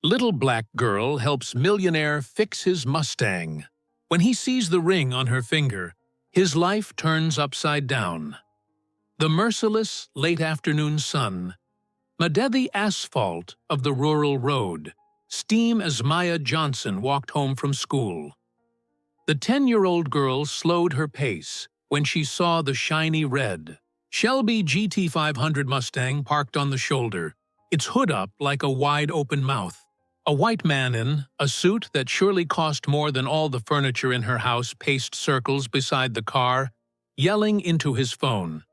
Little black girl helps millionaire fix his Mustang. When he sees the ring on her finger, his life turns upside down. The merciless late afternoon sun, the asphalt of the rural road, steam as Maya Johnson walked home from school. The 10-year-old girl slowed her pace when she saw the shiny red Shelby GT500 Mustang parked on the shoulder, its hood up like a wide-open mouth. A white man in a suit that surely cost more than all the furniture in her house paced circles beside the car, yelling into his phone.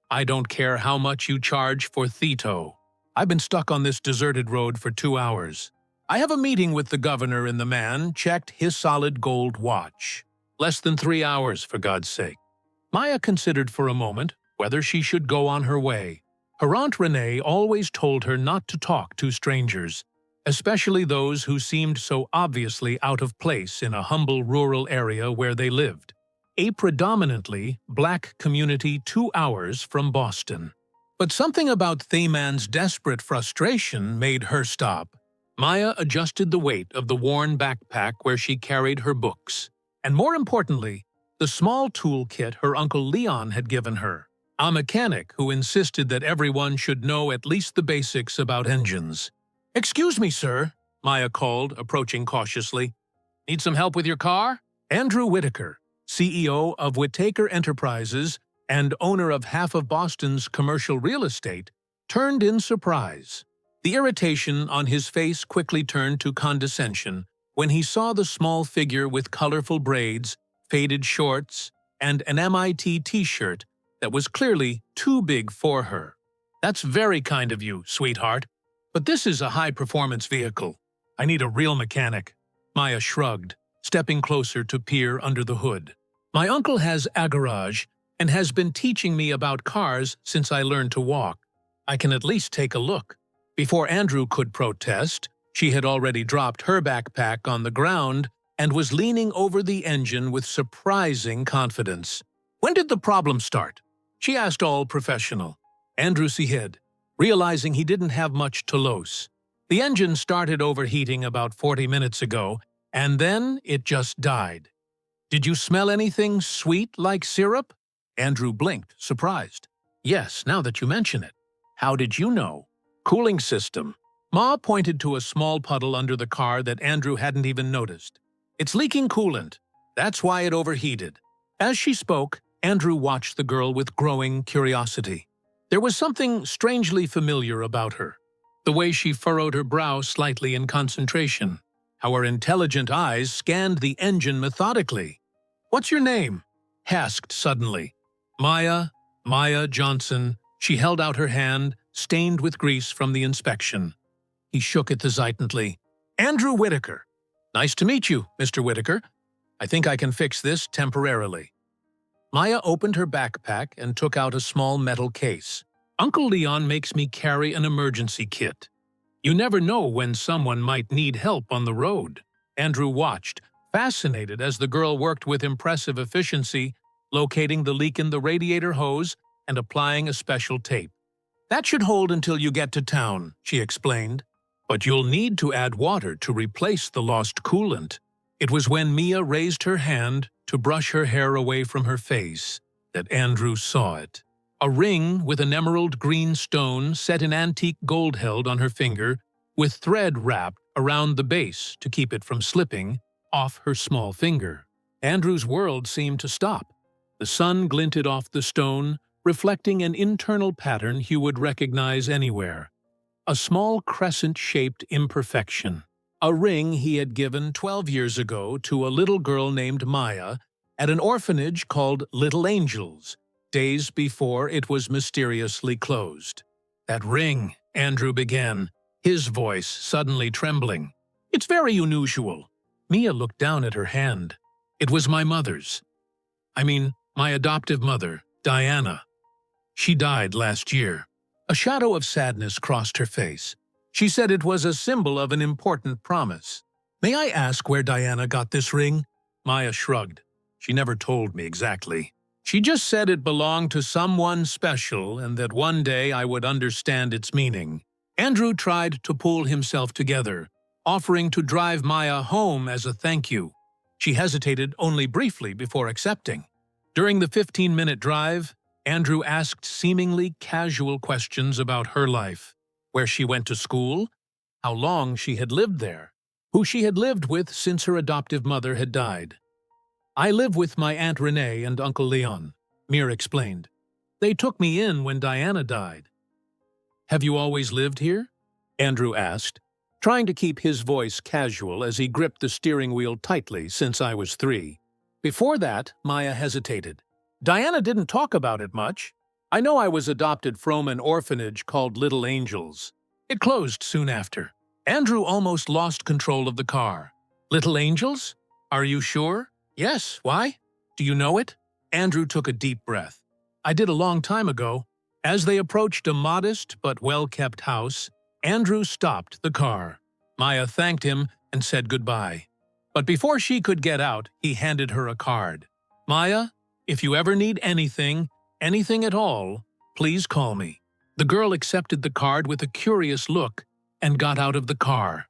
"I don't care how much you charge for Thito. I've been stuck on this deserted road for 2 hours. I have a meeting with the governor," and the man checked his solid gold watch. Less than 3 hours, for God's sake. Maya considered for a moment whether she should go on her way. Her Aunt Renee always told her not to talk to strangers, especially those who seemed so obviously out of place in a humble rural area where they lived. A predominantly black community 2 hours from Boston. But something about Thayman's desperate frustration made her stop. Maya adjusted the weight of the worn backpack where she carried her books, and more importantly, the small toolkit her Uncle Leon had given her, a mechanic who insisted that everyone should know at least the basics about engines. "Excuse me, sir," Maya called, approaching cautiously. "Need some help with your car?" Andrew Whitaker, CEO of Whitaker Enterprises and owner of half of Boston's commercial real estate, turned in surprise. The irritation on his face quickly turned to condescension when he saw the small figure with colorful braids, faded shorts, and an MIT t-shirt that was clearly too big for her. "That's very kind of you, sweetheart. But this is a high-performance vehicle. I need a real mechanic." Maya shrugged, stepping closer to peer under the hood. "My uncle has a garage and has been teaching me about cars since I learned to walk. I can at least take a look." Before Andrew could protest, she had already dropped her backpack on the ground and was leaning over the engine with surprising confidence. "When did the problem start?" she asked, all professional. Andrew hid, realizing he didn't have much to lose. "The engine started overheating about 40 minutes ago, and then it just died." "Did you smell anything sweet like syrup?" Andrew blinked, surprised. "Yes, now that you mention it." "How did you know?" "Cooling system." Ma pointed to a small puddle under the car that Andrew hadn't even noticed. "It's leaking coolant. That's why it overheated." As she spoke, Andrew watched the girl with growing curiosity. There was something strangely familiar about her. The way she furrowed her brow slightly in concentration. How her intelligent eyes scanned the engine methodically. "What's your name?" he asked suddenly. Maya Johnson." She held out her hand, stained with grease from the inspection. He shook it hesitantly. "Andrew Whitaker." "Nice to meet you, Mr. Whitaker. I think I can fix this temporarily." Maya opened her backpack and took out a small metal case. "Uncle Leon makes me carry an emergency kit. You never know when someone might need help on the road." Andrew watched, fascinated as the girl worked with impressive efficiency, locating the leak in the radiator hose and applying a special tape. "That should hold until you get to town," she explained. "But you'll need to add water to replace the lost coolant." It was when Mia raised her hand to brush her hair away from her face that Andrew saw it. A ring with an emerald green stone set in antique gold held on her finger, with thread wrapped around the base to keep it from slipping off her small finger. Andrew's world seemed to stop. The sun glinted off the stone, reflecting an internal pattern he would recognize anywhere. A small crescent-shaped imperfection. A ring he had given 12 years ago to a little girl named Maya at an orphanage called Little Angels, days before it was mysteriously closed. "That ring," Andrew began, his voice suddenly trembling. "It's very unusual." Mia looked down at her hand. "It was my mother's. My adoptive mother, Diana. She died last year." A shadow of sadness crossed her face. She said it was a symbol of an important promise. "May I ask where Diana got this ring?" Maya shrugged. "She never told me exactly. She just said it belonged to someone special and that one day I would understand its meaning." Andrew tried to pull himself together, offering to drive Maya home as a thank you. She hesitated only briefly before accepting. During the 15-minute drive, Andrew asked seemingly casual questions about her life, where she went to school, how long she had lived there, who she had lived with since her adoptive mother had died. "I live with my Aunt Renee and Uncle Leon," Mir explained. "They took me in when Diana died." "Have you always lived here?" Andrew asked, trying to keep his voice casual as he gripped the steering wheel tightly. "Since I was 3. Before that," Maya hesitated. "Diana didn't talk about it much. I know I was adopted from an orphanage called Little Angels. It closed soon after." Andrew almost lost control of the car. "Little Angels? Are you sure?" "Yes, why? Do you know it?" Andrew took a deep breath. "I did a long time ago." As they approached a modest but well-kept house, Andrew stopped the car. Maya thanked him and said goodbye. But before she could get out, he handed her a card. "Maya, if you ever need anything at all, please call me." The girl accepted the card with a curious look and got out of the car.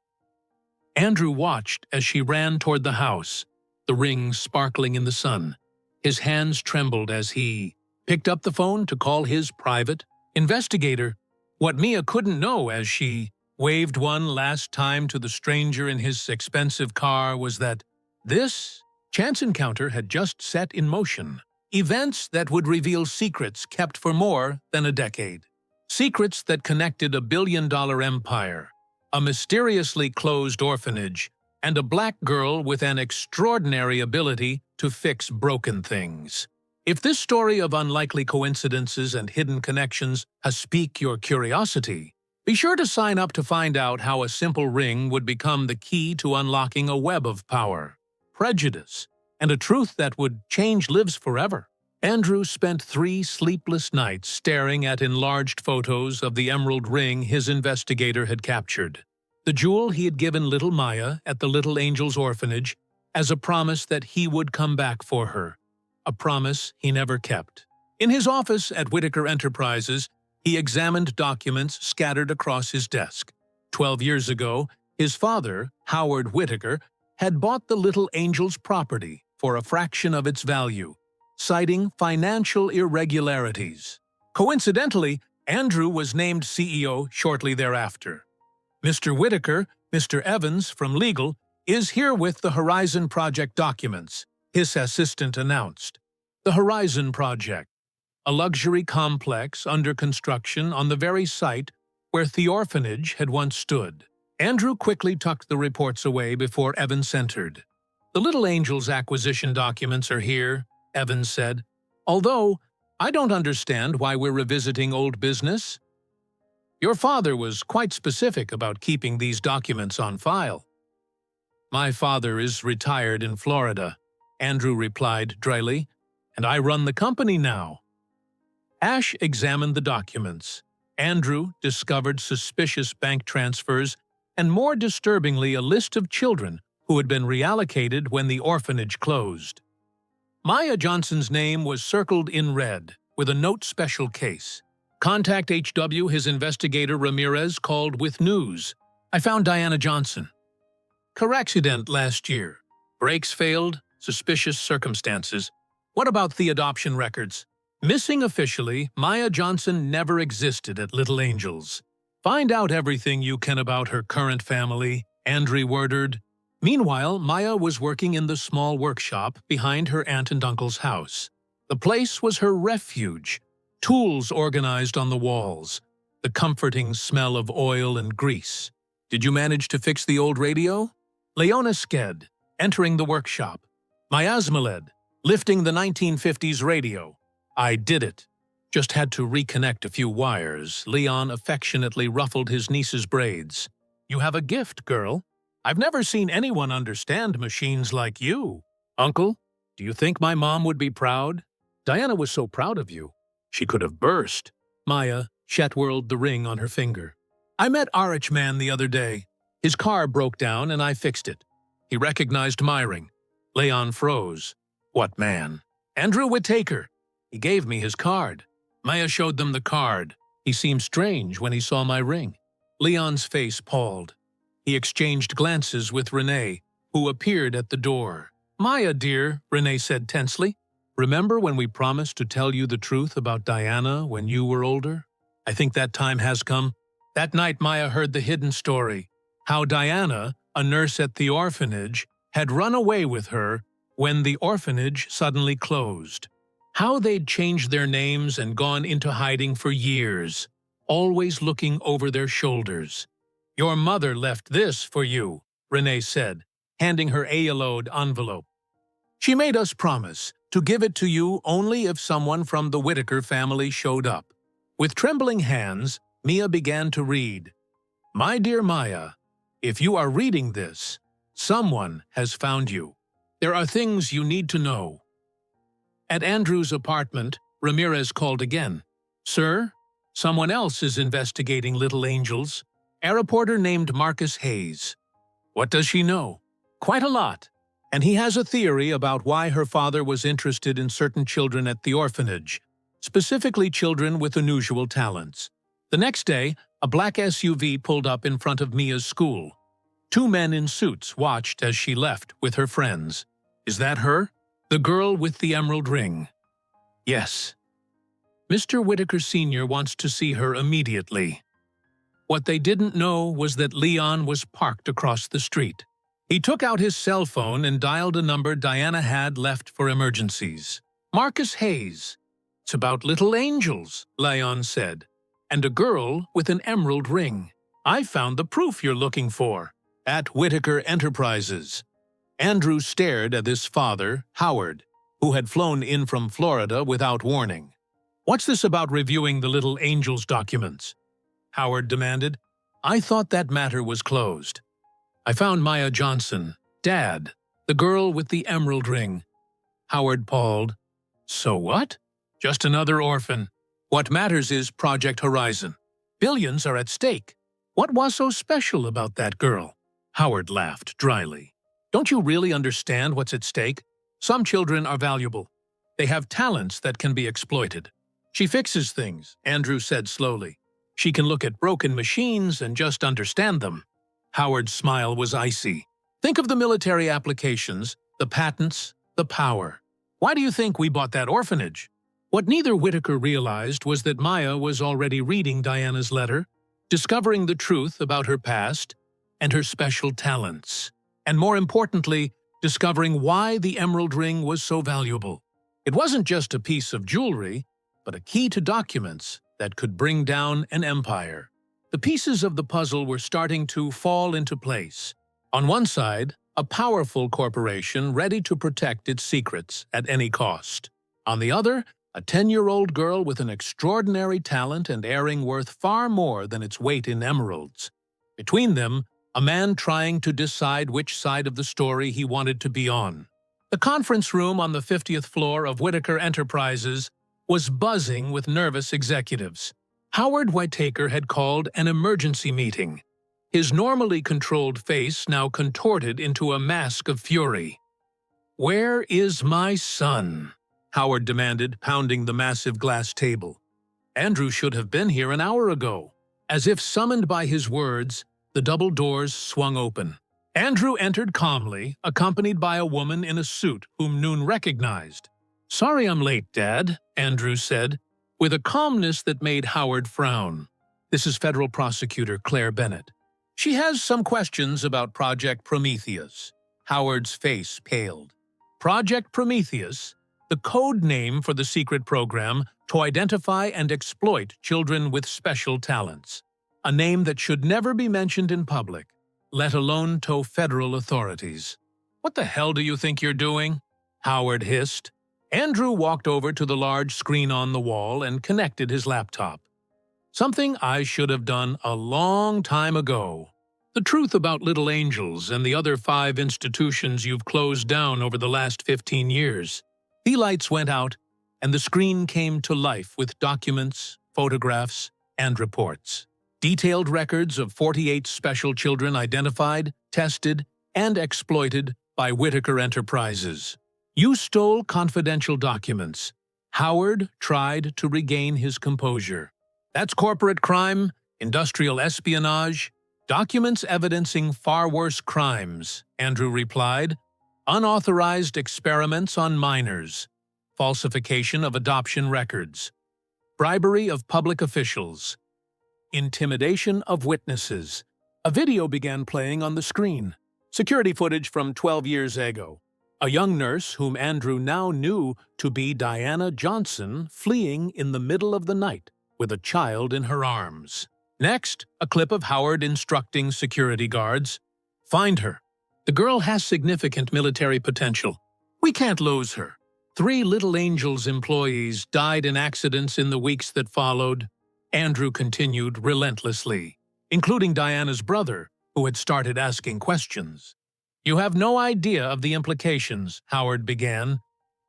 Andrew watched as she ran toward the house, the ring sparkling in the sun. His hands trembled as he picked up the phone to call his private investigator. What Mia couldn't know as she waved one last time to the stranger in his expensive car was that this chance encounter had just set in motion events that would reveal secrets kept for more than a decade. Secrets that connected a billion-dollar empire, a mysteriously closed orphanage, and a black girl with an extraordinary ability to fix broken things. If this story of unlikely coincidences and hidden connections has piqued your curiosity, be sure to sign up to find out how a simple ring would become the key to unlocking a web of power, prejudice, and a truth that would change lives forever. Andrew spent 3 sleepless nights staring at enlarged photos of the emerald ring his investigator had captured, the jewel he had given little Maya at the Little Angels orphanage as a promise that he would come back for her, a promise he never kept. In his office at Whitaker Enterprises, he examined documents scattered across his desk. 12 years ago, his father, Howard Whitaker, had bought the Little Angels property for a fraction of its value, citing financial irregularities. Coincidentally, Andrew was named CEO shortly thereafter. "Mr. Whitaker, Mr. Evans from Legal, is here with the Horizon Project documents," his assistant announced. The Horizon Project, a luxury complex under construction on the very site where the orphanage had once stood. Andrew quickly tucked the reports away before Evans entered. "The Little Angels acquisition documents are here," Evans said. "Although, I don't understand why we're revisiting old business. Your father was quite specific about keeping these documents on file." "My father is retired in Florida," Andrew replied dryly, "and I run the company now." Ash examined the documents. Andrew discovered suspicious bank transfers and, more disturbingly, a list of children who had been reallocated when the orphanage closed. Maya Johnson's name was circled in red, with a note special case. "Contact HW, his investigator Ramirez called with news. I found Diana Johnson. Car accident last year. Brakes failed, suspicious circumstances. What about the adoption records?" Missing officially, Maya Johnson never existed at Little Angels. "Find out everything you can about her current family," Andrew ordered. Meanwhile, Maya was working in the small workshop behind her aunt and uncle's house. The place was her refuge, tools organized on the walls, the comforting smell of oil and grease. "Did you manage to fix the old radio?" Leona Sked, entering the workshop. Miasmaled, lifting the 1950s radio. "I did it. Just had to reconnect a few wires." Leon affectionately ruffled his niece's braids. "You have a gift, girl. I've never seen anyone understand machines like you." "Uncle, do you think my mom would be proud? Diana was so proud of you. She could have burst." Maya shet-whirled the ring on her finger. "I met RH Man the other day. His car broke down and I fixed it. He recognized my ring." Leon froze. "What man?" "Andrew Whitaker. He gave me his card." Maya showed them the card. "He seemed strange when he saw my ring." Leon's face palled. He exchanged glances with Renee, who appeared at the door. "Maya, dear," Renee said tensely, "remember when we promised to tell you the truth about Diana when you were older? I think that time has come." That night Maya heard the hidden story, how Diana, a nurse at the orphanage, had run away with her when the orphanage suddenly closed. How they'd changed their names and gone into hiding for years, always looking over their shoulders. "Your mother left this for you," Renee said, handing her a yellowed envelope. "She made us promise to give it to you only if someone from the Whitaker family showed up." With trembling hands, Mia began to read. "My dear Maya, if you are reading this, someone has found you. There are things you need to know." At Andrew's apartment, Ramirez called again. "Sir, someone else is investigating little angels. A reporter named Marcus Hayes." "What does she know?" "Quite a lot. And he has a theory about why her father was interested in certain children at the orphanage, specifically children with unusual talents." The next day, a black SUV pulled up in front of Mia's school. 2 men in suits watched as she left with her friends. "Is that her? The girl with the emerald ring?" "Yes." "Mr. Whitaker Sr. wants to see her immediately." What they didn't know was that Leon was parked across the street. He took out his cell phone and dialed a number Diana had left for emergencies. "Marcus Hayes. It's about little angels," Leon said, "and a girl with an emerald ring. I found the proof you're looking for at Whitaker Enterprises." Andrew stared at his father, Howard, who had flown in from Florida without warning. "What's this about reviewing the little angels documents?" Howard demanded. "I thought that matter was closed." "I found Maya Johnson, Dad, the girl with the emerald ring." Howard paused. "So what?" "Just another orphan. What matters is Project Horizon. Billions are at stake. What was so special about that girl?" Howard laughed dryly. "Don't you really understand what's at stake? Some children are valuable. They have talents that can be exploited. She fixes things," Andrew said slowly. "She can look at broken machines and just understand them." Howard's smile was icy. "Think of the military applications, the patents, the power. Why do you think we bought that orphanage?" What neither Whitaker realized was that Maya was already reading Diana's letter, discovering the truth about her past and her special talents, and more importantly, discovering why the emerald ring was so valuable. It wasn't just a piece of jewelry, but a key to documents that could bring down an empire. The pieces of the puzzle were starting to fall into place. On one side, a powerful corporation ready to protect its secrets at any cost. On the other, a 10-year-old girl with an extraordinary talent and earring worth far more than its weight in emeralds. Between them, a man trying to decide which side of the story he wanted to be on. The conference room on the 50th floor of Whitaker Enterprises was buzzing with nervous executives. Howard Whitaker had called an emergency meeting, his normally controlled face now contorted into a mask of fury. "Where is my son?" Howard demanded, pounding the massive glass table. "Andrew should have been here an hour ago." As if summoned by his words, the double doors swung open. Andrew entered calmly, accompanied by a woman in a suit whom Noon recognized. "Sorry I'm late, Dad," Andrew said, with a calmness that made Howard frown. "This is Federal Prosecutor Claire Bennett. She has some questions about Project Prometheus." Howard's face paled. Project Prometheus? The code name for the secret program to identify and exploit children with special talents. A name that should never be mentioned in public, let alone to federal authorities. "What the hell do you think you're doing?" Howard hissed. Andrew walked over to the large screen on the wall and connected his laptop. "Something I should have done a long time ago. The truth about Little Angels and the other 5 institutions you've closed down over the last 15 years. The lights went out, and the screen came to life with documents, photographs, and reports. Detailed records of 48 special children identified, tested, and exploited by Whitaker Enterprises. You stole confidential documents. Howard tried to regain his composure. That's corporate crime, industrial espionage. Documents evidencing far worse crimes, Andrew replied. Unauthorized experiments on minors, falsification of adoption records, bribery of public officials, intimidation of witnesses. A video began playing on the screen. Security footage from 12 years ago. A young nurse whom Andrew now knew to be Diana Johnson fleeing in the middle of the night with a child in her arms. Next, a clip of Howard instructing security guards, "Find her. The girl has significant military potential. We can't lose her." 3 Little Angels employees died in accidents in the weeks that followed. Andrew continued relentlessly, including Diana's brother, who had started asking questions. "You have no idea of the implications," Howard began,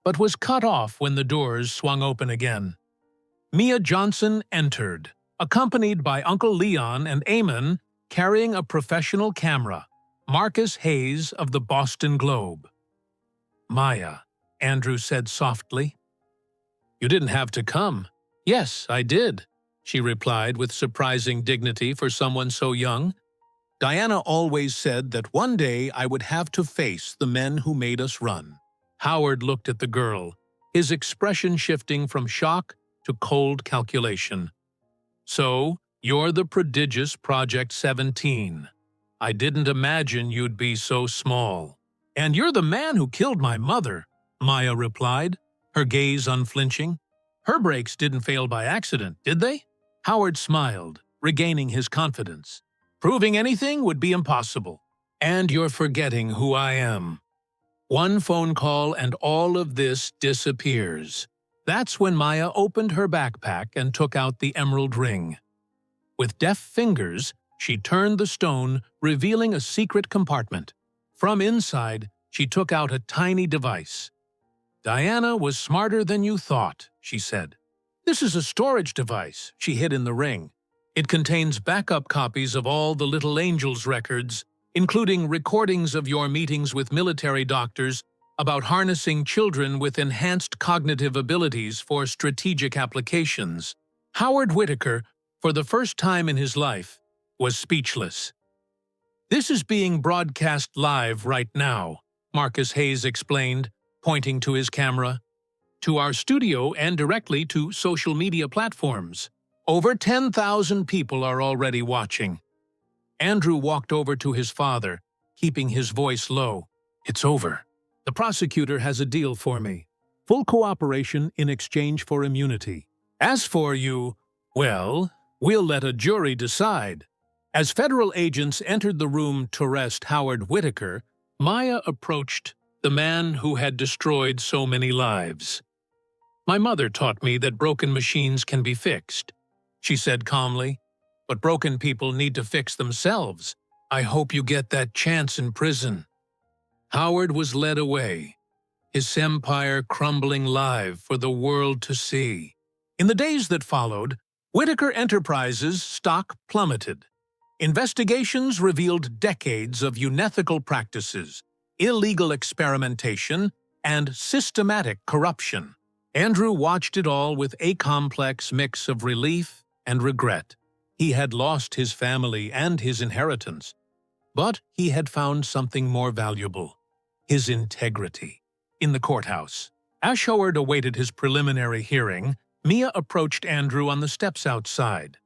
but was cut off when the doors swung open again. Mia Johnson entered, accompanied by Uncle Leon and Eamon carrying a professional camera, Marcus Hayes of the Boston Globe. "Maya," Andrew said softly. "You didn't have to come." "Yes, I did," she replied with surprising dignity for someone so young. "Diana always said that one day I would have to face the men who made us run." Howard looked at the girl, his expression shifting from shock to cold calculation. "So, you're the prodigious Project 17. I didn't imagine you'd be so small." "And you're the man who killed my mother," Maya replied, her gaze unflinching. "Her brakes didn't fail by accident, did they?" Howard smiled, regaining his confidence. "Proving anything would be impossible. And you're forgetting who I am. One phone call and all of this disappears." That's when Maya opened her backpack and took out the emerald ring. With deft fingers, she turned the stone, revealing a secret compartment. From inside, she took out a tiny device. "Diana was smarter than you thought," she said. "This is a storage device she hid in the ring. It contains backup copies of all the Little Angels records, including recordings of your meetings with military doctors about harnessing children with enhanced cognitive abilities for strategic applications." Howard Whitaker, for the first time in his life, was speechless. "This is being broadcast live right now," Marcus Hayes explained, pointing to his camera. "To our studio and directly to social media platforms. Over 10,000 people are already watching." Andrew walked over to his father, keeping his voice low. "It's over. The prosecutor has a deal for me. Full cooperation in exchange for immunity. As for you, well, we'll let a jury decide." As federal agents entered the room to arrest Howard Whitaker, Maya approached the man who had destroyed so many lives. "My mother taught me that broken machines can be fixed," she said calmly, "but broken people need to fix themselves. I hope you get that chance in prison." Howard was led away, his empire crumbling live for the world to see. In the days that followed, Whitaker Enterprises' stock plummeted. Investigations revealed decades of unethical practices, illegal experimentation, and systematic corruption. Andrew watched it all with a complex mix of relief and regret. He had lost his family and his inheritance, but he had found something more valuable: his integrity. In the courthouse, as Howard awaited his preliminary hearing, Mia approached Andrew on the steps outside.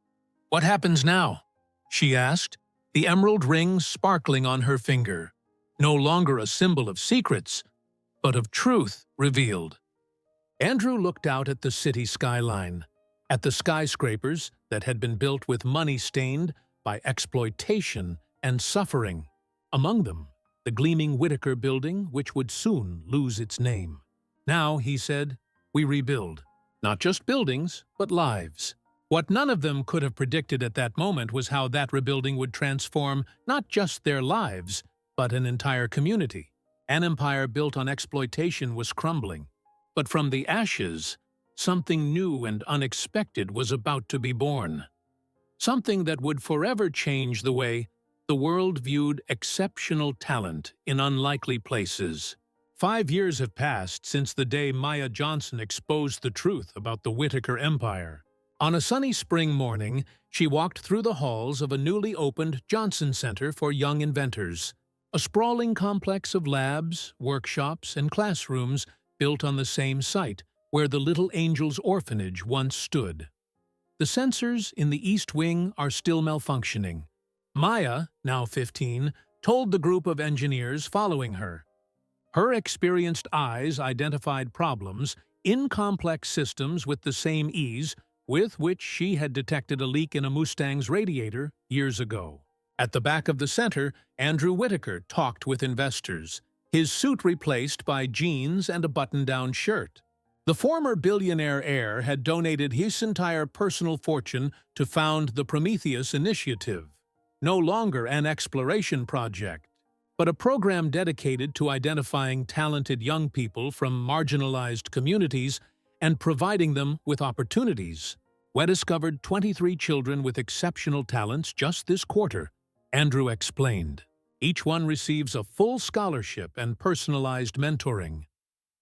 "What happens now?" she asked, the emerald ring sparkling on her finger, no longer a symbol of secrets, but of truth revealed. Andrew looked out at the city skyline, at the skyscrapers that had been built with money stained by exploitation and suffering. Among them, the gleaming Whitaker building, which would soon lose its name. "Now," he said, "we rebuild. Not just buildings, but lives." What none of them could have predicted at that moment was how that rebuilding would transform not just their lives, but an entire community. An empire built on exploitation was crumbling. But from the ashes, something new and unexpected was about to be born. Something that would forever change the way the world viewed exceptional talent in unlikely places. 5 years have passed since the day Maya Johnson exposed the truth about the Whitaker Empire. On a sunny spring morning, she walked through the halls of a newly opened Johnson Center for Young Inventors, a sprawling complex of labs, workshops, and classrooms built on the same site where the Little Angels Orphanage once stood. The sensors in the East Wing are still malfunctioning. Maya, now 15, told the group of engineers following her. Her experienced eyes identified problems in complex systems with the same ease with which she had detected a leak in a Mustang's radiator years ago. At the back of the center, Andrew Whitaker talked with investors, his suit replaced by jeans and a button-down shirt. The former billionaire heir had donated his entire personal fortune to found the Prometheus Initiative, no longer an exploration project, but a program dedicated to identifying talented young people from marginalized communities and providing them with opportunities. We discovered 23 children with exceptional talents just this quarter, Andrew explained. Each one receives a full scholarship and personalized mentoring.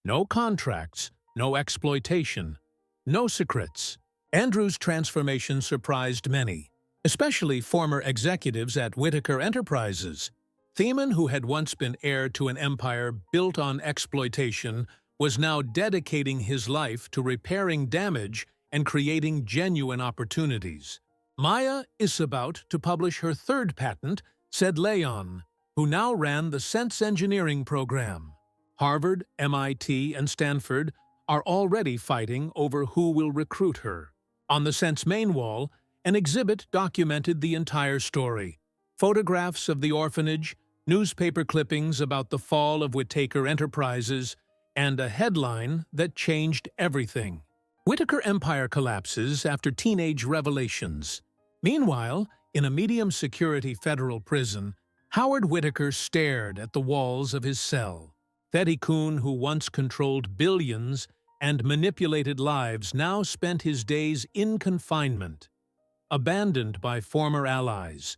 No contracts, no exploitation, no secrets. Andrew's transformation surprised many, especially former executives at Whitaker Enterprises. Thiemann, who had once been heir to an empire built on exploitation, was now dedicating his life to repairing damage and creating genuine opportunities. Maya is about to publish her third patent, said Leon, who now ran the Sense Engineering program. Harvard, MIT, and Stanford are already fighting over who will recruit her. On the Sense main wall, an exhibit documented the entire story. Photographs of the orphanage, newspaper clippings about the fall of Whitaker Enterprises, and a headline that changed everything. Whitaker Empire collapses after teenage revelations. Meanwhile, in a medium-security federal prison, Howard Whitaker stared at the walls of his cell. Teddy Kuhn, who once controlled billions and manipulated lives, now spent his days in confinement, abandoned by former allies,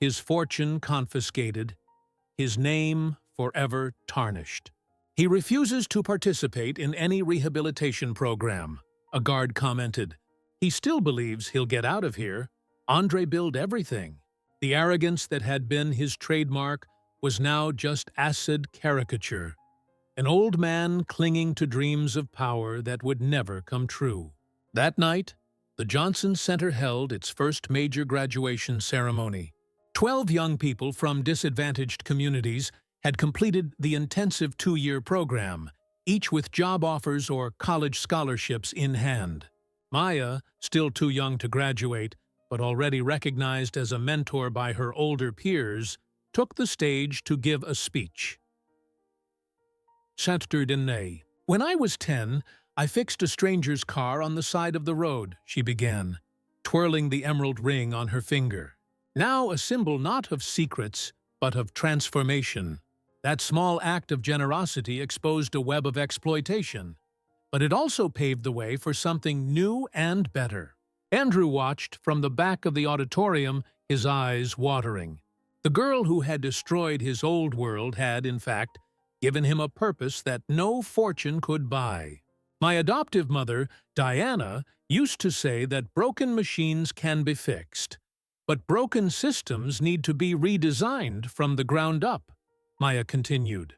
his fortune confiscated, his name forever tarnished. He refuses to participate in any rehabilitation program, a guard commented. He still believes he'll get out of here. Andre built everything. The arrogance that had been his trademark was now just acid caricature. An old man clinging to dreams of power that would never come true. That night, the Johnson Center held its first major graduation ceremony. 12 young people from disadvantaged communities had completed the intensive 2-year program, each with job offers or college scholarships in hand. Maya, still too young to graduate, but already recognized as a mentor by her older peers, took the stage to give a speech. Saturday. When I was 10, I fixed a stranger's car on the side of the road, she began, twirling the emerald ring on her finger. Now a symbol not of secrets, but of transformation. That small act of generosity exposed a web of exploitation, but it also paved the way for something new and better. Andrew watched from the back of the auditorium, his eyes watering. The girl who had destroyed his old world had, in fact, given him a purpose that no fortune could buy. My adoptive mother, Diana, used to say that broken machines can be fixed, but broken systems need to be redesigned from the ground up. Maya continued.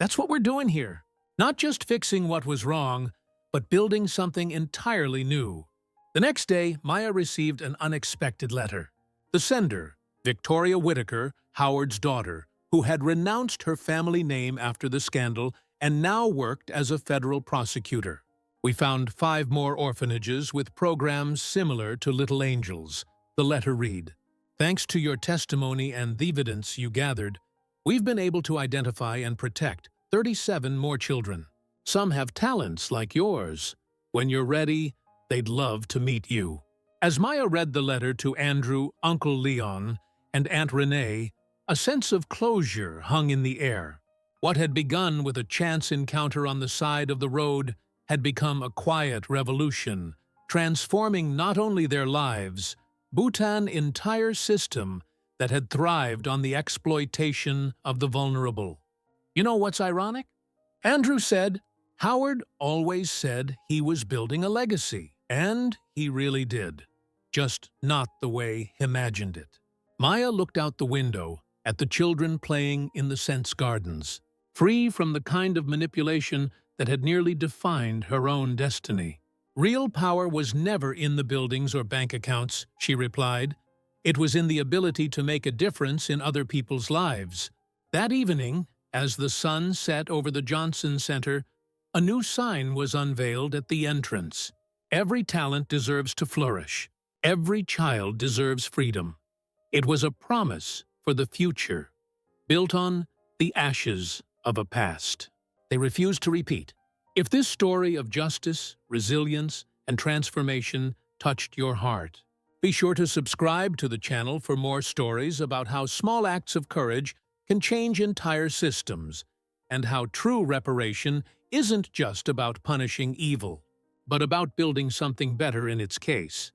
That's what we're doing here. Not just fixing what was wrong, but building something entirely new. The next day, Maya received an unexpected letter. The sender, Victoria Whitaker, Howard's daughter, who had renounced her family name after the scandal and now worked as a federal prosecutor. We found 5 more orphanages with programs similar to Little Angels. The letter read, "Thanks to your testimony and the evidence you gathered, we've been able to identify and protect 37 more children. Some have talents like yours. When you're ready, they'd love to meet you." As Maya read the letter to Andrew, Uncle Leon, and Aunt Renee, a sense of closure hung in the air. What had begun with a chance encounter on the side of the road had become a quiet revolution, transforming not only their lives, Bhutan's entire system that had thrived on the exploitation of the vulnerable. You know what's ironic? Andrew said, Howard always said he was building a legacy. And he really did. Just not the way he imagined it. Maya looked out the window at the children playing in the Sense Gardens, free from the kind of manipulation that had nearly defined her own destiny. Real power was never in the buildings or bank accounts, she replied. It was in the ability to make a difference in other people's lives. That evening, as the sun set over the Johnson Center, a new sign was unveiled at the entrance. Every talent deserves to flourish. Every child deserves freedom. It was a promise for the future, built on the ashes of a past they refused to repeat. If this story of justice, resilience, and transformation touched your heart, be sure to subscribe to the channel for more stories about how small acts of courage can change entire systems, and how true reparation isn't just about punishing evil, but about building something better in its case.